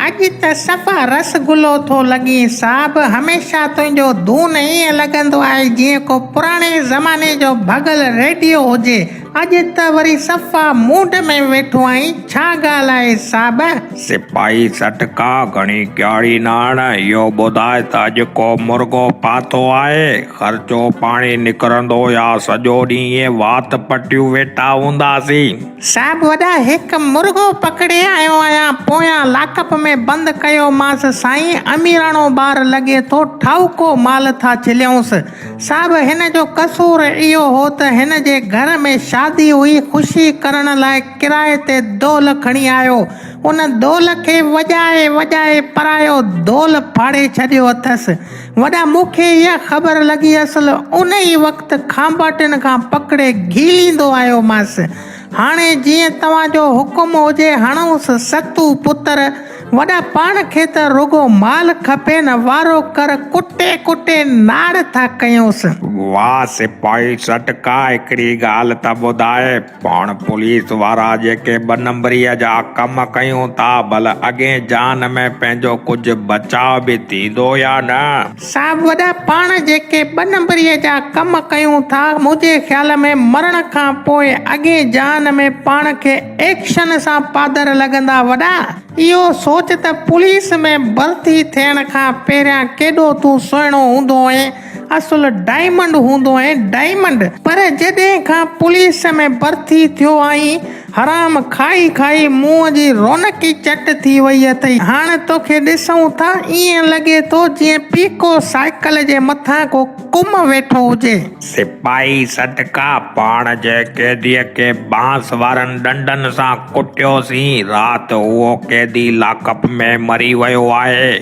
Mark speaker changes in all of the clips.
Speaker 1: अज त सफ़ा रसगुल्लो थो लॻी साहब। हमेशा तुंहिंजो धून ईअं लॻंदो आहे जीअं को पुराणे ज़माने जो भॻल रेडियो हुजे। अॼु त वरी सफ़ा मूड में वेठो आहीं, छा ॻाल्हि आहे साहब?
Speaker 2: सिपाही सटका घणी ॻाढ़ी नाण, इहो ॿुधाए त अॼु को मुर्गो पातो आहे? ख़र्चो पाणी निकिरंदो या सॼो ॾींहुं ईअं वात पटियूं वेठा हूंदासीं?
Speaker 1: साहब वॾा हिकु मुर्गो पकड़े आयो आहियां, पोयां लाकअप में बंदि कयो मांसि साईं। अमीराणो ॿार लॻे थो, ठाउको माल था छिलियूंसि। साहब हिन जो कसूर इहो हो त हिन जे घर में शादी हुई, ख़ुशी करण लाइ किराए ते दोल खणी आयो। उन दोल खे वॼाए वॼाए परायो दोल फाड़े छॾियो अथसि। वॾा मूंखे इहा ख़बर लॻी असल उन ई वक़्तु खांबाटिन खां पकड़े घीलींदो आयो मांसि। हाणे जीअं तव्हांजो हुकुम हुजे हणूंसि सतू पुत्र। वॾा पाण खे त रुगो माल खपे न, वारो कर कुटे कुटे नाड़ था कयूंसि।
Speaker 2: वाह सिपाही सटका, हिकिड़ी ॻाल्हि त ॿुधाए, पाण पुलिस वारा जेके ॿ नंबरीअ जा कम कयूं था, भला अॻे जान में पंहिंजो कुझु बचाव बि थींदो या न?
Speaker 1: साहब वॾा पाण जेके ॿ नंबरीअ जा कम कयूं था, मुंहिंजे ख़्याल में मरण खां पोइ अॻे जान में पाण खे एक्शन सां पादर लॻंदा। वॾा इहो सोच त पुलिस में भर्ती थियण खां पहिरियां केॾो तूं सुहिणो हूंदो ऐं असुल डायमंड हूंदो ऐं डायमंड। पर जॾहिं खां पुलिस में भर्ती थियो आई, हराम खाई खाई मुंहं जी रौनक ई चट थी वई अथई। हाणे तोखे ॾिसूं था ईअं लॻे थो जीअं पीको साइकिल जे मथां को कुम वेठो हुजे।
Speaker 2: सिपाही सटका, पाण जे कैदीअ खे बांस वारनि डंडनि सां कुटियोसीं, राति उहो कैदी लाकअप में मरी वियो आहे।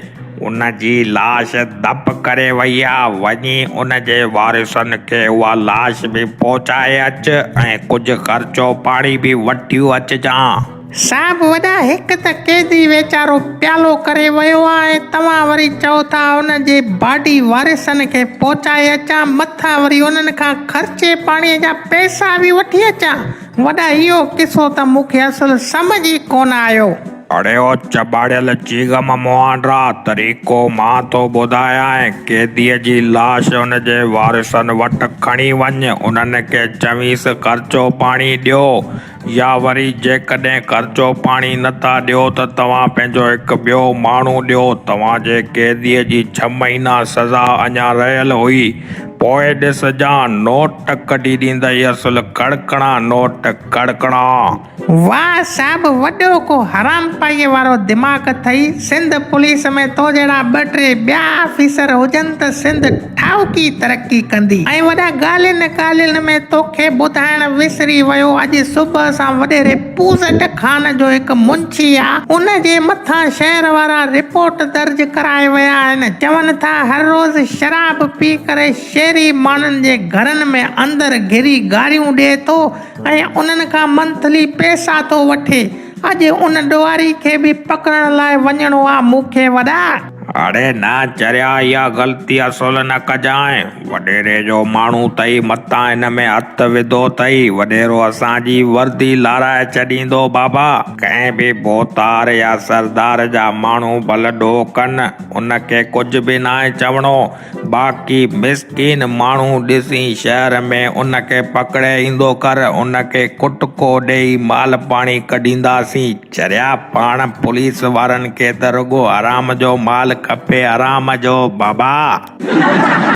Speaker 2: उन जी लाश दप करे वई आहे। वञी उन जे वारिसनि खे उहा लाश बि पहुचाए अच ऐं कुझु ख़र्चो पाणी बि वठियूं अचिजांइ।
Speaker 1: साहब वॾा हिकु त कैदी वीचारो प्यालो करे वियो आहे, तव्हां वरी चओ था उन जे बाडी वारिसनि खे पहुचाए अचां, मथां वरी उन्हनि खां ख़र्चे पाणीअ जा पैसा बि वठी अचां। वॾा इहो किसो त मूंखे असुल सम्झ ई कोन आयो।
Speaker 2: अड़े ओ चबाड़ियल चीगम मुहांडरा, तरीक़ो मां थो ॿुधायां। कैदीअ जी लाश उन जे वारिसनि वटि खणी वञ, उन्हनि खे चवीसि ख़र्चो पाणी ॾियो, या वरी जेकॾहिं ख़र्चो पाणी नथा ॾियो त तव्हां पंहिंजो हिकु ॿियो माण्हू ॾियो। तव्हांजे कैदीअ जी 6 महीना सज़ा अञा रहियल हुई, पोइ ॾिसजांइ नोट कढी ॾींदई, असुल कड़कणा नोट कड़कणा।
Speaker 1: वाह साहब, वॾो को हराम पाईअ वारो दिमाग़ अथई। सिंध पुलिस में तो जहिड़ा 2-3 ॿिया ऑफिसर हुजनि त सिंध ठाउकी तरक़ी कंदी। ऐं वॾा ॻाल्हियुनि ॻाल्हियुनि में तोखे ॿुधाइण विसरी वियो, अॼु सुबुह सां वॾेरे पूज़ट खान जो हिकु मुंशी आहे, उन जे मथां शहर वारा रिपोर्ट दर्ज कराए विया आहिनि। चवनि था हर रोज़ शराब पी करे शहरी माण्हुनि जे घरनि में अंदरि घिरी गारियूं ॾिए थो ऐं उन्हनि खां मंथली पैसा थो वठे। अॼु उन ॾुआरी खे बि पकड़ण लाइ वञिणो आहे मूंखे। वॾा
Speaker 2: अड़े न चरिया, इहा ग़लती असुल न कजांइ। वॾेरे जो माण्हू अथई, मथां हिन में हथ विधो अथई, वॾेरो असांजी वर्दी लाराए छॾींदो बाबा। कंहिं बि बोतार या सरदार जा माण्हू भल ॾोह कनि, उनखे कुझु बि न आहे चवणो। बाक़ी मिसकीन माण्हू ॾिसी शहर में उनखे पकड़े ईंदो कर, उनखे कुटको ॾेई माल पाणी कढींदासीं। चरिया पाण पुलिस वारनि खे त रुगो आराम जो माल खपे, आराम जो बाबा।